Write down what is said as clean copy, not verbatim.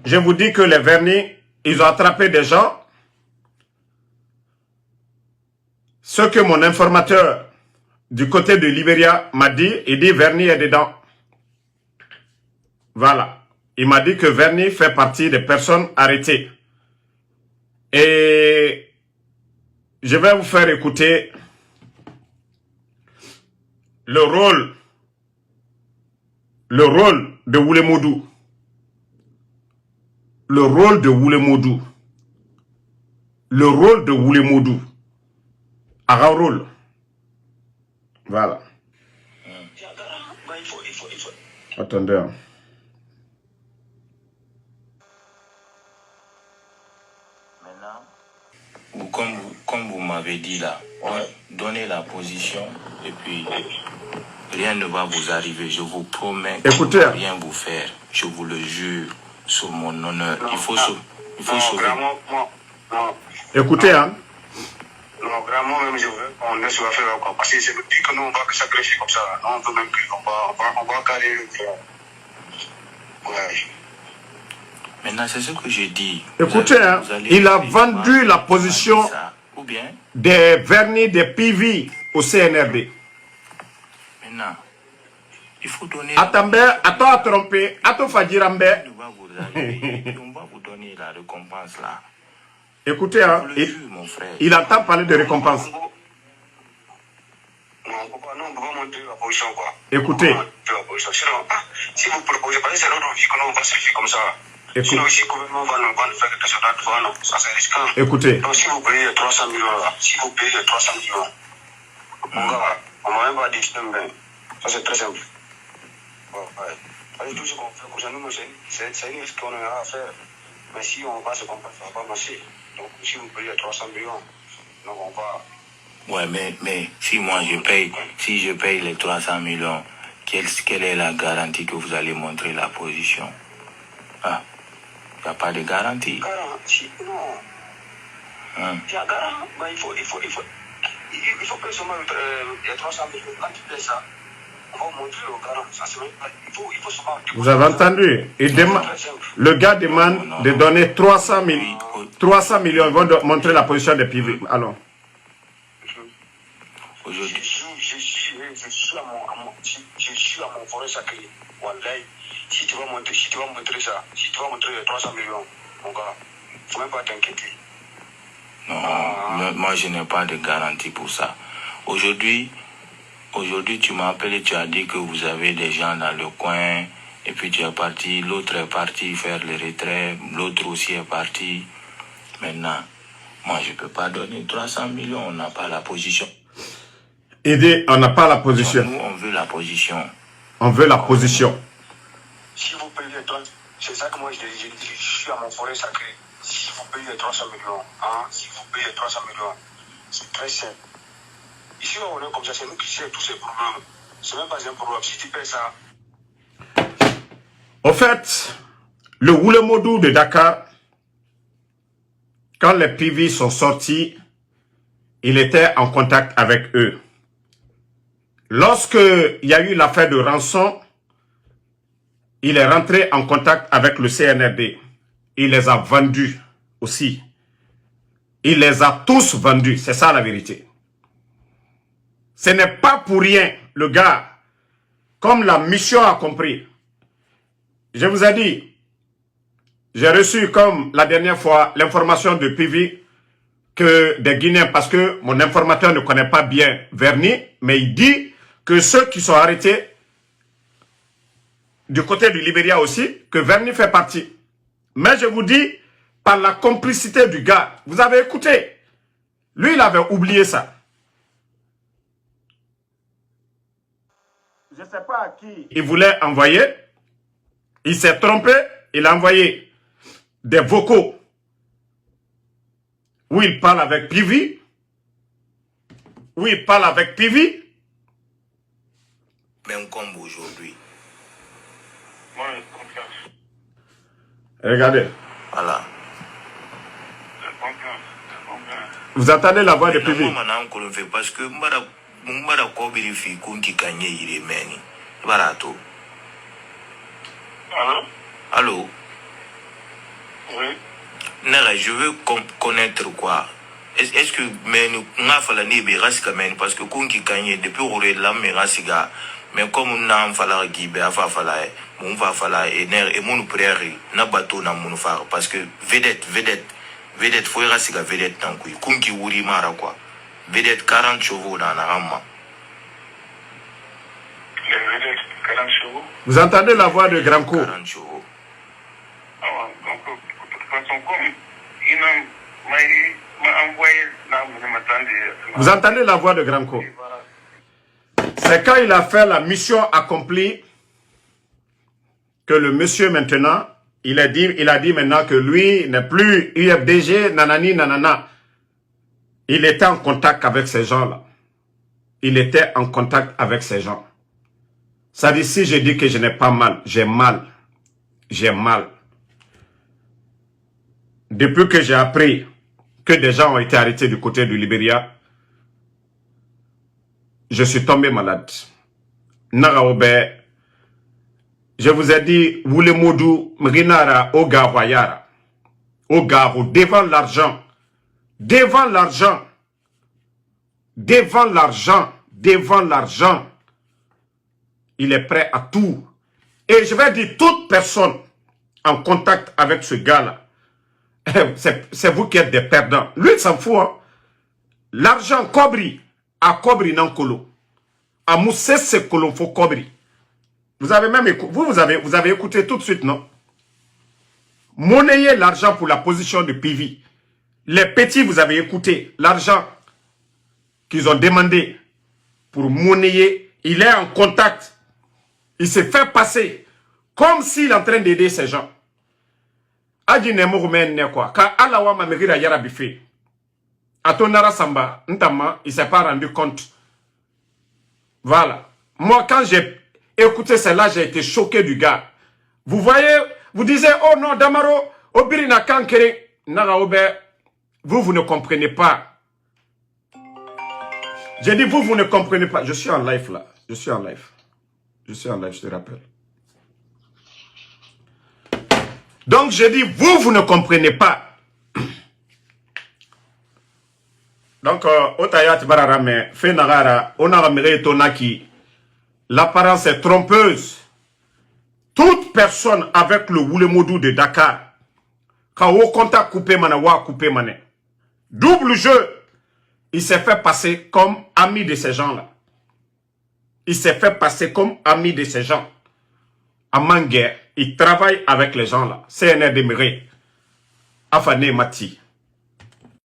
je vous dis que les vernis, ils ont attrapé des gens. Ce que mon informateur du côté de Libéria m'a dit, il dit Verny est dedans. Voilà. Il m'a dit que Verny fait partie des personnes arrêtées. Et je vais vous faire écouter le rôle de Woulemodou. Le rôle de Woulemodou. Le rôle de Woulemodou. Rôle. Voilà. Attendez. Comme vous m'avez dit là, donnez la position et puis rien ne va vous arriver. Je vous promets que écoutez, je ne vais rien vous faire. Je vous le jure sur mon honneur. Il faut sauver. Écoutez, hein. Non, vraiment, même je veux qu'on laisse faire quoi. Parce que c'est le pire que nous, on va que sacrifier comme ça. Non, on veut même plus. On va carrer le cœur. Ouais. Maintenant, c'est ce que j'ai dit. Écoutez, hein, il a vendu la position des vernis des PV au CNRD. Maintenant, il faut donner... Attends à tromper, attends Fadirambe. On va vous donner la récompense là. Écoutez, hein, il entend parler de récompense. Non, on peut pas monter la position quoi. Écoutez. Sinon, si vous proposez, parce que c'est notre vie que nous on va se faire comme ça. Sinon, si le gouvernement va nous faire quelque chose d'autre, non, ça c'est risquant. Écoutez. Donc, si vous payez 300 millions là, si vous payez 300 millions, mon gars, on va même pas dire ça c'est très simple. Ouais. Tout ce qu'on fait, pour nous, c'est une risque qu'on a à faire. Mais si on va se comprendre, ça va pas marcher. Donc, si vous payez 300 millions, donc on va... Ouais, mais si moi je paye, si je paye les 300 millions, quelle est la garantie que vous allez montrer la position? Ah, il n'y a pas de garantie. Garantie, non. Il y a garantie, mais il faut payer seulement les 300 millions. Quand tu payes ça, on va montrer au garant. Ça, c'est même pas... Il faut seulement... Vous avez entendu? Le gars demande de donner 300 millions. 300 millions, ils vont montrer la position des PV. Alors. Je suis à mon forêt sacré. Wallahi, si tu vas montrer ça, si tu vas montrer les 300 millions, mon gars, il ne faut même pas t'inquiéter. Non, moi je n'ai pas de garantie pour ça. Aujourd'hui, tu m'as appelé, tu as dit que vous avez des gens dans le coin, et puis tu es parti, l'autre est parti faire le retrait, l'autre aussi est parti. Maintenant, moi je ne peux pas donner 300 millions, on n'a pas la position. Il dit, on n'a pas la position. Nous, on veut la position. On veut la position. Si vous payez, c'est ça que moi je dis, je suis à mon forêt sacré. Si vous payez 300 millions, si vous payez 300 millions, c'est très simple. Ici, on est comme ça, c'est nous qui gérons tous ces problèmes. C'est même pas un problème. Si tu payes ça. Au fait, le Woulemodou de Dakar, quand les PV sont sortis, il était en contact avec eux. Lorsque il y a eu l'affaire de rançon, il est rentré en contact avec le CNRD. Il les a vendus aussi. Il les a tous vendus. C'est ça la vérité. Ce n'est pas pour rien, le gars, comme la mission a compris. Je vous ai dit, j'ai reçu comme la dernière fois l'information de PV que des Guinéens, parce que mon informateur ne connaît pas bien Verny, mais il dit que ceux qui sont arrêtés du côté du Libéria aussi, que Verny fait partie. Mais je vous dis, par la complicité du gars, vous avez écouté, lui il avait oublié ça. Je ne sais pas à qui il voulait envoyer, il s'est trompé, il a envoyé des vocaux où il parle avec PV, Même comme aujourd'hui. Regardez. Voilà. Vous entendez la voix de PV? Parce que Mbara Kobirifi Kunki Kanye Iremeni. Barato. Allô? Oui. Nara, je veux connaître quoi. Est-ce que mais nous n'a pas la parce que quand qui gagne depuis on est là mais rasiga mais comme on n'a pas la guibe à fala mon va fala et mon prière n'a bateau na mon faire parce que vedette faut rasiga vedette tant que quand qui wuri mara quoi vedette 40 chevaux dans la ramma. Les vedettes 40 chevaux. Vous entendez la voix de Granco? 40 chevaux. Ah ouais, donc de toute façon comme il m'a envoyé là vous m'attendez. Vous entendez la voix de Granco? C'est quand il a fait la mission accomplie que le monsieur maintenant, il a dit maintenant que lui n'est plus UFDG, nanani, nanana. Il était en contact avec ces gens-là. Il était en contact avec ces gens. Ça dit, si je dis que je n'ai pas mal, j'ai mal. J'ai mal. Depuis que j'ai appris que des gens ont été arrêtés du côté du Libéria, je suis tombé malade. Naraobe, je vous ai dit, vous les modou, mrinara, oga, royara. Oga, devant l'argent. Devant l'argent. Devant l'argent. Devant l'argent. Il est prêt à tout. Et je vais dire, toute personne en contact avec ce gars-là, c'est vous qui êtes des perdants. Lui, il s'en fout. Hein? L'argent cobri, à cobri non colo. À moussé, c'est colo, faut cobri. Vous avez même écouté, vous avez écouté tout de suite, non? Monnayer l'argent pour la position de PV. Les petits, vous avez écouté l'argent qu'ils ont demandé pour monnayer. Il est en contact. Il s'est fait passer comme s'il est en train d'aider ces gens. Adi nemo rumene quoi. Ka alawa mamegira yara bife. Atonara samba, ntama, il s'est pas rendu compte. Voilà. Moi, quand j'ai écouté cela, j'ai été choqué du gars. Vous voyez, vous disiez, oh non, Damaro, Obirina Kankere, Nara Obe, vous ne comprenez pas. J'ai dit, vous ne comprenez pas. Je suis en live là. Je suis en live. Je suis en live, je te rappelle. Donc, j'ai dit, vous ne comprenez pas. Donc, Otayat Bararame, Fenagara, Onaramere Tonaki, l'apparence est trompeuse. Toute personne avec le Woulemodou de Dakar, quand au contact coupé manawa coupé mané. Double jeu. Il s'est fait passer comme ami de ces gens-là. Il s'est fait passer comme ami de ces gens. À Manguer, il travaille avec les gens-là. CNR Demiré. Afane Mati.